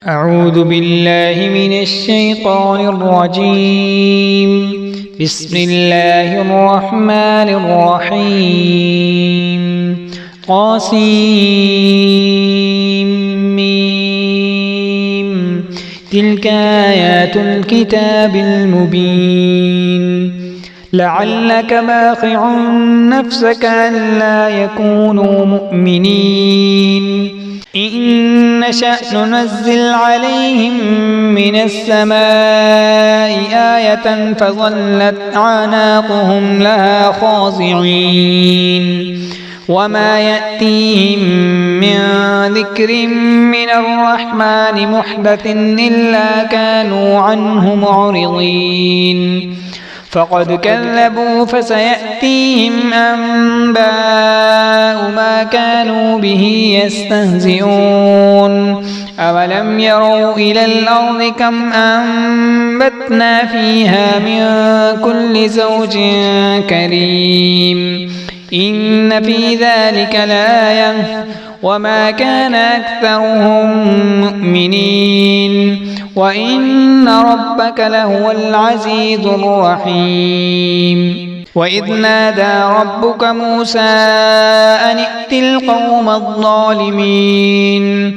أعوذ بالله من الشيطان الرجيم. بسم الله الرحمن الرحيم. طاسيم. تلك آيات الكتاب المبين. لعلك باخع نفسك ألا يكونوا مؤمنين إن نشأ ننزل عليهم من السماء آية فظلت أعناقهم لها خاضعين وما يأتيهم من ذكر من الرحمن محدث إلا كانوا عنه معرضين فقد كذبوا فسيأتيهم أنباء ما كانوا به يستهزئون أولم يروا إلى الأرض كم أنبتنا فيها من كل زوج كريم إن في ذلك لآية وما كان أكثرهم مؤمنين وإن ربك لهو العزيز الرحيم. وإذ نادى ربك موسى أن ائت القوم الظالمين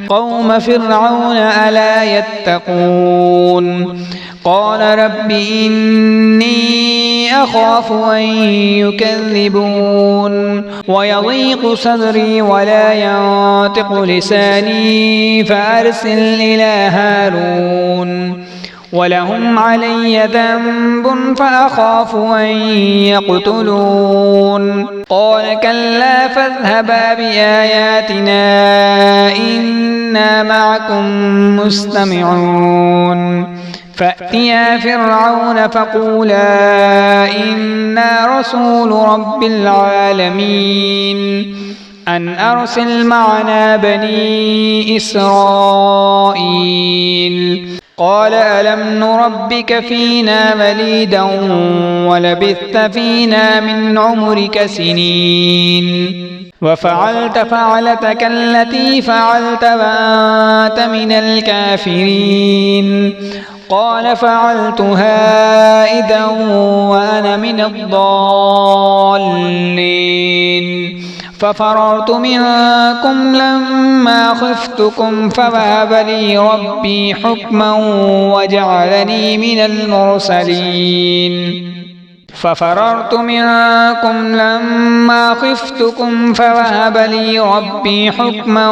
قوم فرعون ألا يتقون قال رب إني أخاف أن يكذبون ويضيق صدري ولا ينطق لساني فأرسل إلى هارون ولهم علي ذنب فأخاف أن يقتلون قال كلا فاذهبا بآياتنا إنا معكم مستمعون فأتيا فرعون فقولا إنا رسول رب العالمين أن أرسل معنا بني إسرائيل قال ألم نربك فينا وليدا ولبثت فينا من عمرك سنين وفعلت فعلتك التي فعلت وأنت من الكافرين قال فعلتها إذا وأنا من الضالين ففررت منكم لما خفتكم فوهب لي ربي حكما وجعلني من المرسلين ففررت منكم لما خفتكم فوهب لي ربي حكما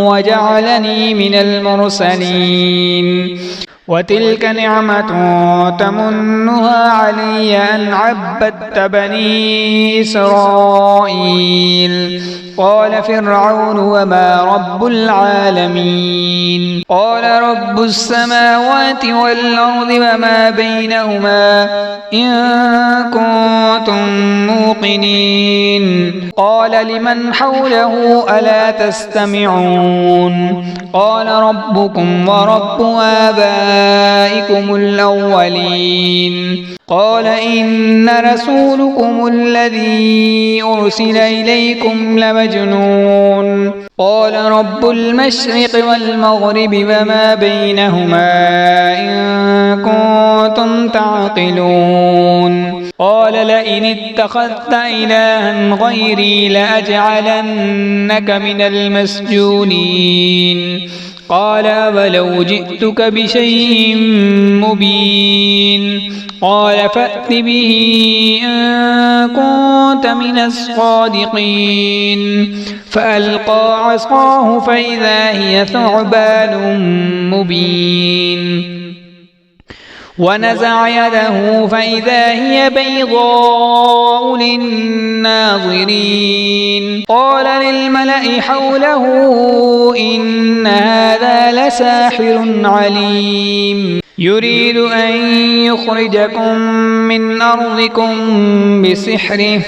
وجعلني من المرسلين وتلك نعمة تمنها علي أن عبدت بني إسرائيل قال فرعون وما رب العالمين قال رب السماوات والأرض وما بينهما إن كنتم موقنين قال لمن حوله ألا تستمعون قال ربكم ورب آبائكم الأولين قال إن رسولكم الذي أرسل إليكم لمجنون قال رب المشرق والمغرب وما بينهما إن كنتم تعقلون قال لئن اتخذت إلها غيري لأجعلنك من المسجونين قال ولو جئتك بشيء مبين قال فأت به إن كنت من الصادقين فألقى عصاه فإذا هي ثعبان مبين ونزع يده فإذا هي بيضاء للناظرين قال للملأ حوله إن هذا لساحر عليم يريد أن يخرجكم من أرضكم بسحره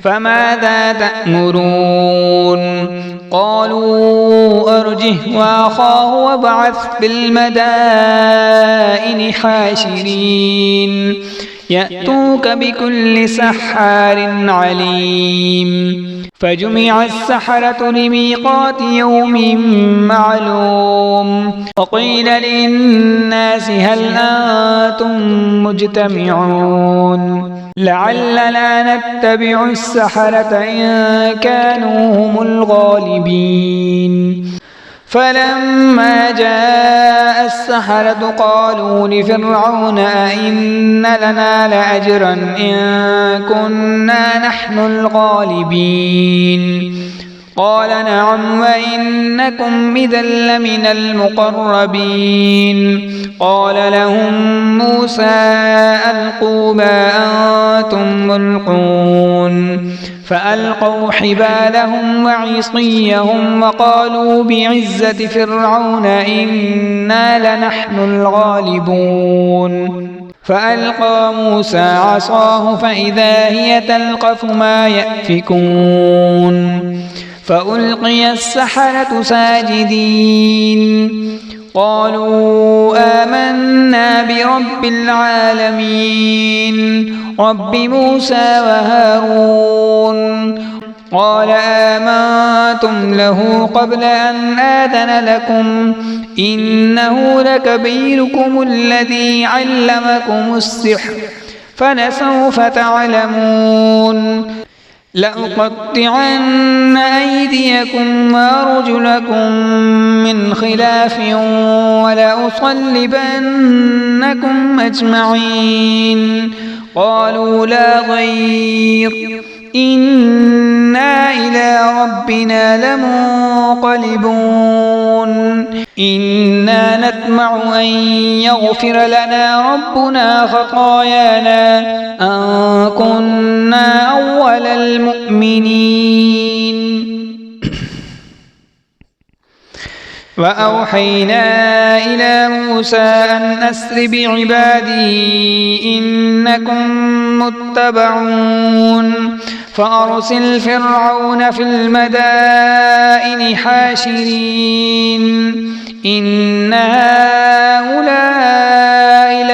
فماذا تأمرون قالوا أرجه وأخاه وابعث في المدائن حاشرين يأتوك بكل سحار عليم فجمع السحرة لميقات يوم معلوم وقيل للناس هل أنتم مجتمعون لعلنا نتبع السحرة إن كانوا هم الغالبين فلما جاء السحرة قالوا لفرعون أئن لنا لأجرا إن كنا نحن الغالبين قال نعم وإنكم إذا لمن المقربين قال لهم موسى ألقوا ما أنتم ملقون فألقوا حبالهم وعصيهم وقالوا بعزة فرعون إنا لنحن الغالبون فألقى موسى عصاه فإذا هي تلقف ما يأفكون فألقي السحرة ساجدين قالوا آمنا برب العالمين رب موسى وهارون قال آمنتم له قبل أن آذن لكم إنه لكبيركم الذي علمكم السحر فلسوف تعلمون لأقطعن أيديكم وأرجلكم من خلاف ولأصلبنكم أجمعين قالوا لا ضير إنا إلى ربنا لمنقلبون إنا نطمع أن يغفر لنا ربنا خطايانا أن كنا أول المؤمنين وأوحينا إلى موسى أن أسر بعبادي إنكم متبعون فأرسل فرعون في المدائن حاشرين إن هؤلاء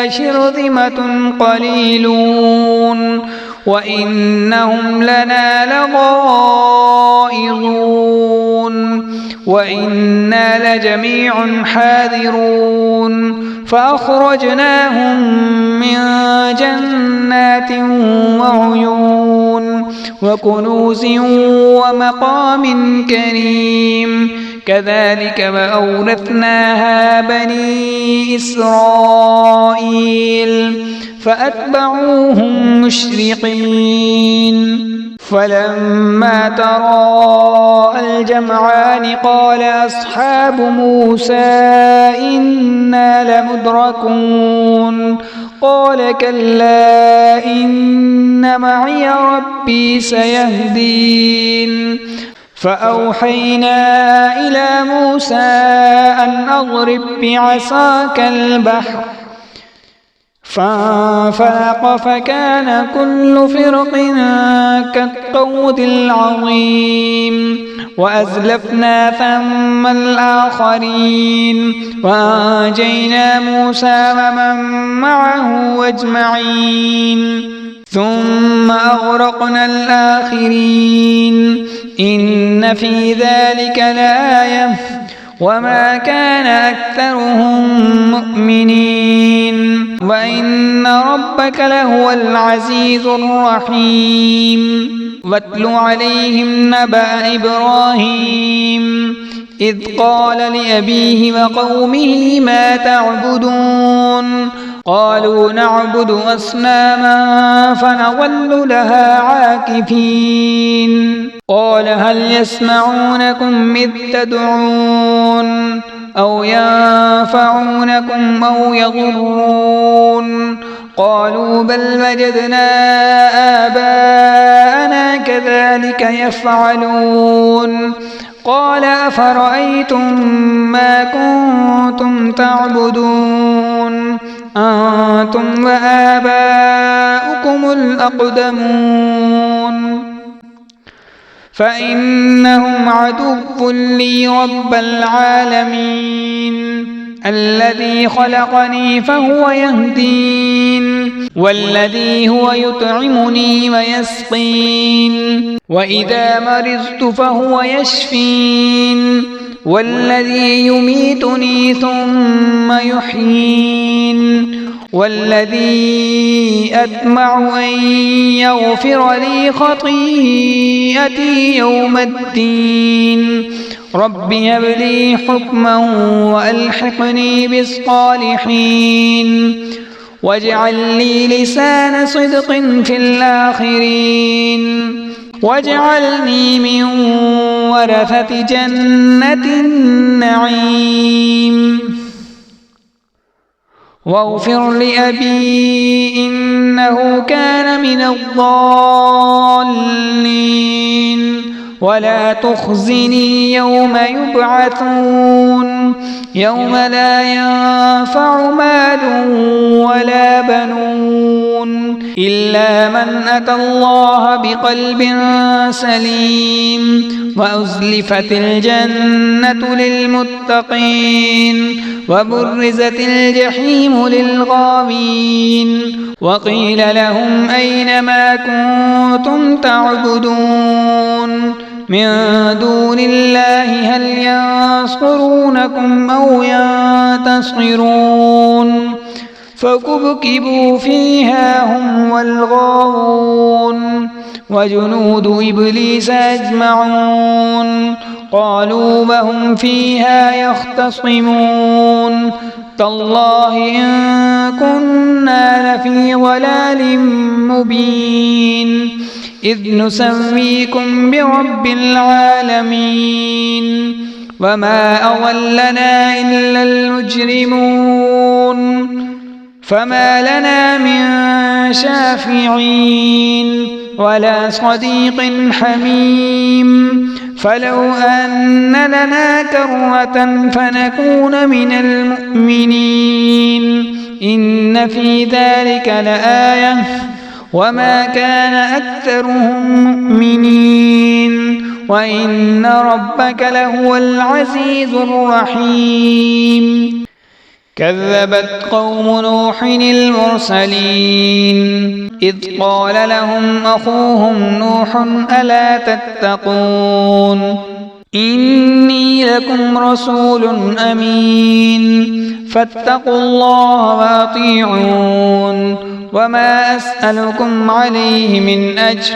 لشرذمة قليلون وإنهم لنا لغائظون وإنا لجميع حاذرون فأخرجناهم من جنات وعيون وكنوز ومقام كريم كذلك وأورثناها بني إسرائيل فأتبعوهم مشرقين فلما تراءى الجمعان قال أصحاب موسى إنا لمدركون قال كلا إن معي ربي سيهدين فأوحينا إلى موسى أن أضرب بعصاك البحر فانفلق فكان كل فرق كالطود العظيم وأزلفنا ثم الآخرين وأنجينا موسى ومن معه أجمعين ثم أغرقنا الآخرين إن في ذلك لآية وما كان أكثرهم مؤمنين وإن ربك لهو العزيز الرحيم واتل عليهم نبأ إبراهيم إذ قال لأبيه وقومه ما تعبدون قالوا نعبد أصناما فنظل لها عاكفين قال هل يسمعونكم إذ تدعون أو ينفعونكم أو يضرون قالوا بل وجدنا آباءنا كذلك يفعلون قال أفرأيتم ما كنتم تعبدون أنتم وآباؤكم الأقدمون فإنهم عدو لي رب العالمين الذي خلقني فهو يهدين والذي هو يطعمني ويسقين وإذا مرضت فهو يشفين والذي يميتني ثم يحيين والذي أطمع أن يغفر لي خطيئتي يوم الدين رب هب لي حكما وألحقني بالصالحين واجعل لي لسان صدق في الآخرين واجعلني من ورثة جنة النعيم واغفر لأبي إنه كان من الضالين ولا تخزني يوم يبعثون يوم لا ينفع مال ولا بنون إلا من أتى الله بقلب سليم وأزلفت الجنة للمتقين وبرزت الجحيم للغاوين وقيل لهم أين ما كنتم تعبدون من دون الله هل ينصرونكم أو ينتصرون فكبكبوا فيها هم والغاوون وجنود إبليس أجمعون قالوا وهم فيها يختصمون تالله إن كنا لفي ضلال مبين إذ نسويكم برب العالمين وما أضلنا إلا المجرمون فما لنا من شافعين ولا صديق حميم فلو أن لنا كرة فنكون من المؤمنين إن في ذلك لآية وما كان أكثرهم مؤمنين وإن ربك لهو العزيز الرحيم كذبت قوم نوح المرسلين إذ قال لهم أخوهم نوح ألا تتقون إني لكم رسول أمين فاتقوا الله وأطيعون وما أسألكم عليه من أجر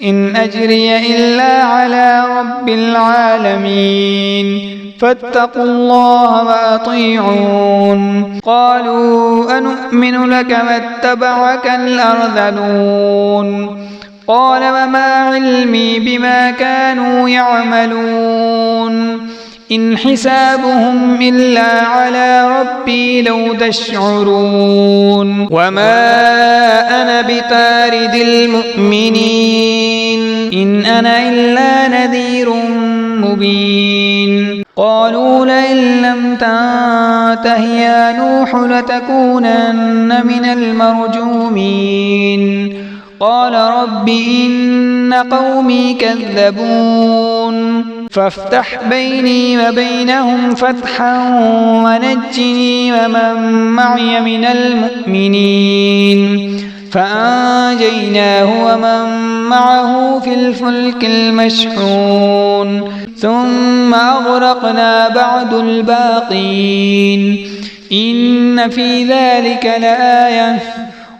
إن أجري إلا على رب العالمين فاتقوا الله وأطيعون قالوا أنؤمن لك واتبعك الأرذلون قال وما علمي بما كانوا يعملون إن حسابهم إلا على ربي لو تشعرون وما أنا بطارد المؤمنين إن أنا إلا نذير مبين قالوا لئن لم تنته يا نوح لتكونن من المرجومين قال رب إن قومي كذبون فافتح بيني وبينهم فتحا ونجني ومن معي من المؤمنين فأنجيناه ومن معه في الفلك المشحون ثم أغرقنا بعد الباقين إن في ذلك لآية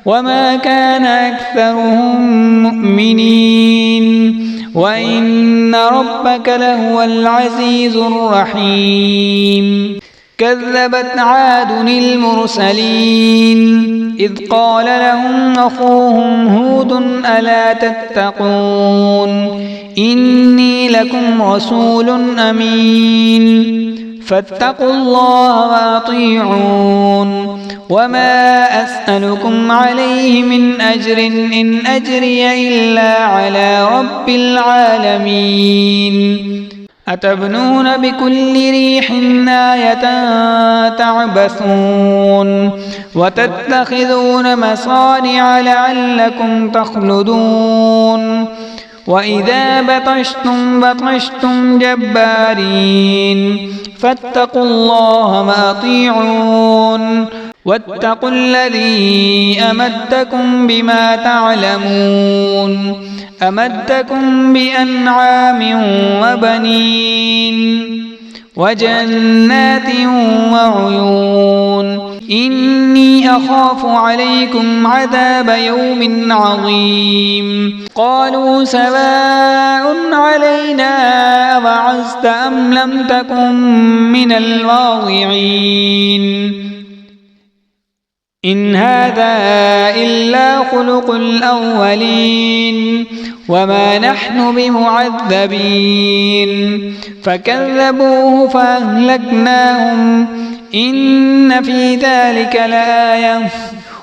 وما كان أكثرهم مؤمنين وإن ربك لهو العزيز الرحيم كذبت عاد المرسلين إذ قال لهم أخوهم هود ألا تتقون إني لكم رسول أمين فاتقوا الله وأطيعون وما أسألكم عليه من أجر إن أجري إلا على رب العالمين أتبنون بكل ريح آية تعبثون وتتخذون مصانع لعلكم تخلدون وإذا بطشتم بطشتم جبارين فاتقوا الله وأطيعون واتقوا الذي أمدكم بما تعلمون أمدكم بأنعام وبنين وجنات وعيون إني أخاف عليكم عذاب يوم عظيم قالوا سواء علينا وعزت أم لم تكن من الواضعين إن هذا إلا خلق الأولين وما نحن بمعذبين فكذبوه فأهلكناهم إن في ذلك لآية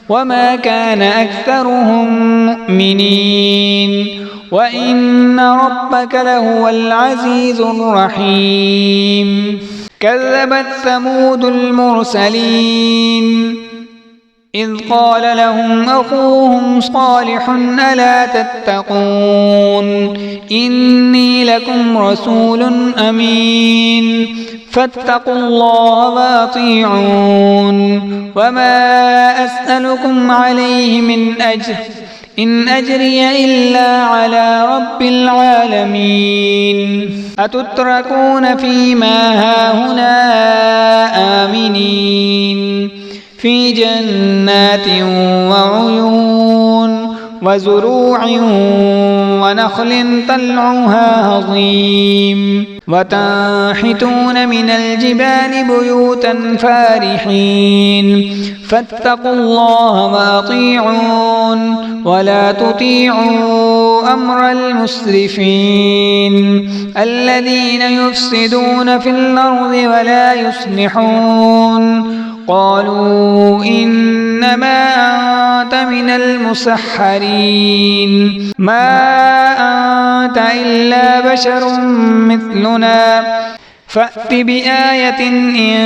وما كان أكثرهم مؤمنين وإن ربك لهو العزيز الرحيم كذبت ثمود المرسلين إذ قال لهم أخوهم صالح ألا تتقون إني لكم رسول أمين فاتقوا الله وأطيعون وما أسألكم عليه من أجر إن أجري إلا على رب العالمين أتتركون فيما هاهنا آمنين في جنات وعيون وزروع ونخل طلعها هضيم وتنحتون من الجبال بيوتا فارحين فاتقوا الله وأطيعون ولا تطيعوا أمر المسرفين الذين يفسدون في الأرض ولا يصلحون قالوا إنما أنت من المسحرين ما أنت إلا بشر مثلنا فأت بآية إن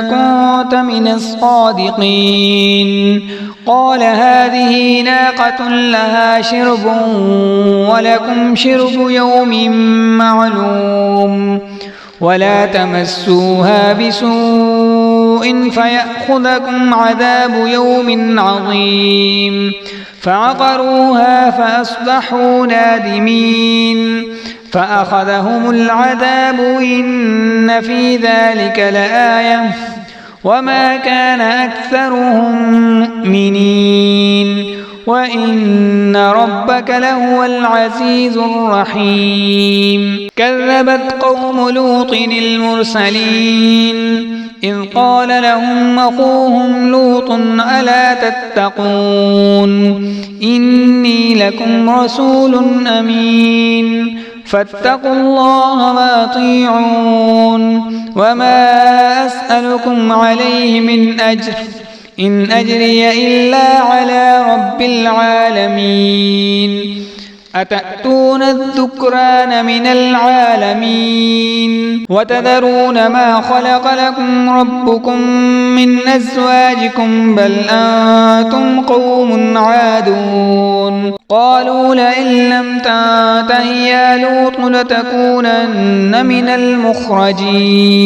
كنت من الصادقين قال هذه ناقة لها شرب ولكم شرب يوم معلوم ولا تمسوها بسوء فيأخذكم عذاب يوم عظيم فعقروها فأصبحوا نادمين فأخذهم العذاب إن في ذلك لآية وما كان أكثرهم مؤمنين وإن ربك لهو العزيز الرحيم كذبت قوم لوط المرسلين إذ قال لهم أخوهم لوط ألا تتقون إني لكم رسول أمين فاتقوا الله وأطيعون وما أسألكم عليه من أجر إن أجري إلا على رب العالمين أتأتون الذكران من العالمين وتذرون ما خلق لكم ربكم من أزواجكم بل أنتم قوم عادون قالوا لئن لم تنته يا لوط لتكونن من المخرجين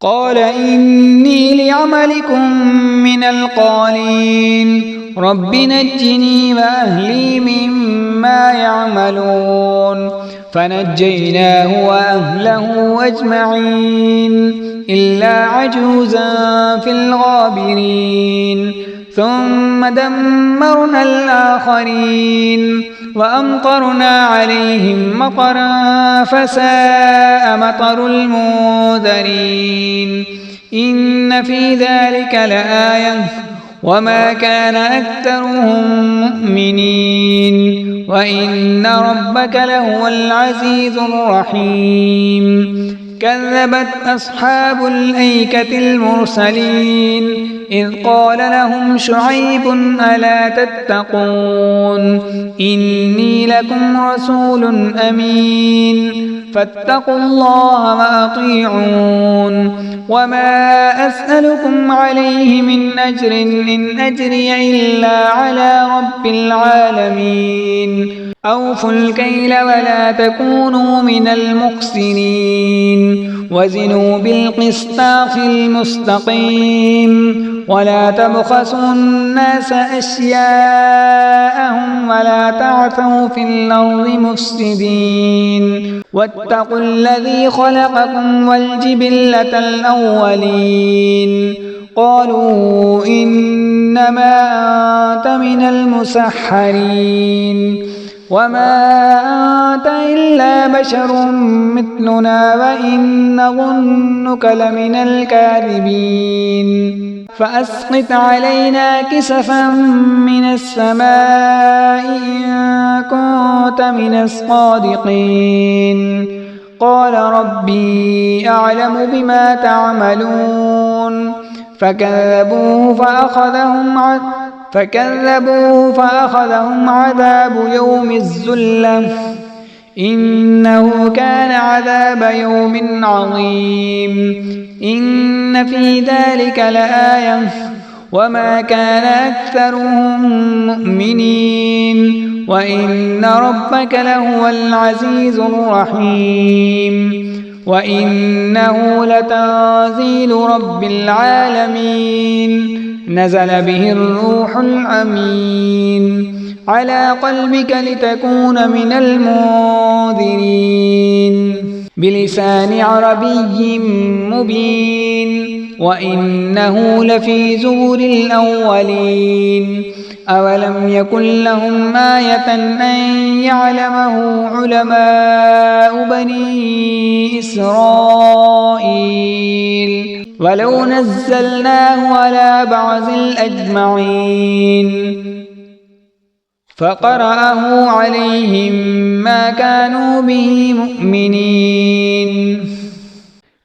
قال إني لعملكم من القالين رب نجني وأهلي مما يعملون فنجيناه وأهله أجمعين إلا عجوزا في الغابرين ثم دمرنا الآخرين وأمطرنا عليهم مطرا فساء مطر المنذرين إن في ذلك لآية وما كان أكثرهم مؤمنين وإن ربك لهو العزيز الرحيم كذبت أصحاب الأيكة المرسلين إذ قال لهم شعيب ألا تتقون إني لكم رسول أمين فاتقوا الله وأطيعون وما أسألكم عليه من أجر إن أجري إلا على رب العالمين أوفوا الكيل ولا تكونوا من المخسرين وزنوا بالقسطاس المستقيم ولا تبخسوا الناس أشياءهم ولا تعثوا في الأرض مفسدين واتقوا الذي خلقكم والجبلة الأولين قالوا إنما أنت من المسحرين وما أنت إلا بشر مثلنا وإن نظنك لمن الكاذبين فأسقط علينا كسفا من السماء إن كنت من الصادقين قال ربي أعلم بما تعملون فكذبوه فأخذهم عذاب يوم الزلة إنه كان عذاب يوم عظيم إن في ذلك لآية وما كان أكثرهم مؤمنين وإن ربك لهو العزيز الرحيم وإنه لتنزيل رب العالمين نزل به الروح الأمين على قلبك لتكون من المنذرين بلسان عربي مبين وإنه لفي زبر الأولين أولم يكن لهم آية أن يعلمه علماء بني إسرائيل ولو نزلناه على بعض الأجمعين فقرأه عليهم ما كانوا به مؤمنين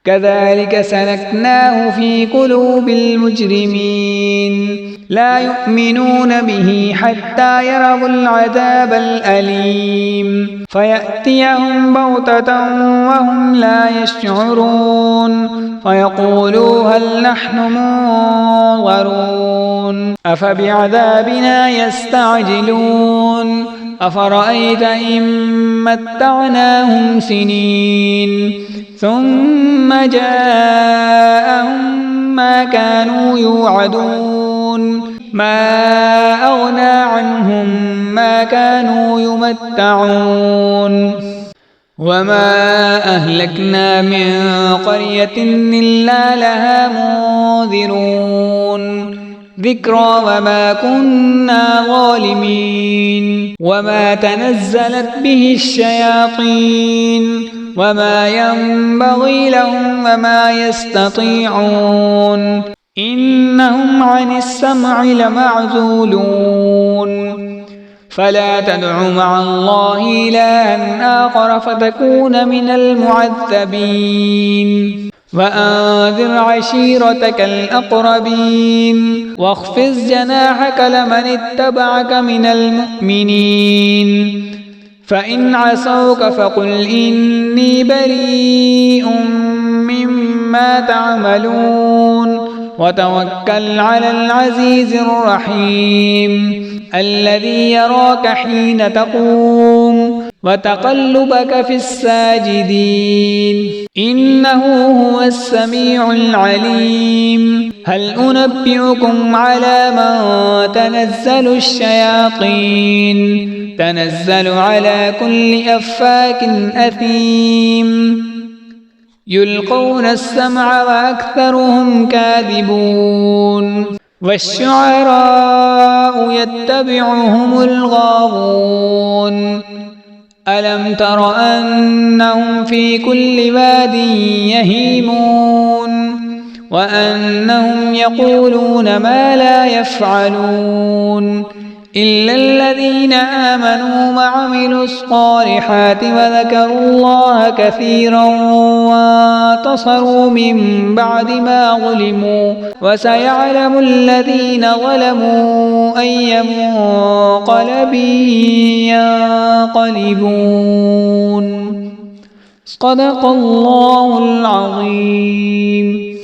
كذلك سلكناه في قلوب المجرمين لا يؤمنون به حتى يروا العذاب الأليم فيأتيهم بغتة وهم لا يشعرون فيقولوا هل نحن منظرون أفبعذابنا يستعجلون أفرأيت إن متعناهم سنين ثم جاءهم ما كانوا يوعدون ما أغنى عنهم ما كانوا يمتعون وما أهلكنا من قرية إلا لها منذرون ذكرى وما كنا ظالمين وما تنزلت به الشياطين وما ينبغي لهم وما يستطيعون إنهم عن السمع لمعزولون فلا تدع مع الله إلها آخر فتكون من المعذبين وأنذر عشيرتك الأقربين واخفض جناحك لمن اتبعك من المؤمنين فإن عصوك فقل إني بريء مما تعملون وتوكل على العزيز الرحيم الذي يراك حين تقوم وتقلبك في الساجدين إنه هو السميع العليم هل أنبئكم على من تنزل الشياطين تنزل على كل أفاك أثيم يلقون السمع وأكثرهم كاذبون والشعراء يتبعهم الغاوون ألم تر أنهم في كل واد يهيمون وأنهم يقولون ما لا يفعلون إلا الذين آمنوا وعملوا الصالحات وذكروا الله كثيرا وانتصروا من بعد ما ظلموا وسيعلم الذين ظلموا أي منقلب ينقلبون صدق الله العظيم.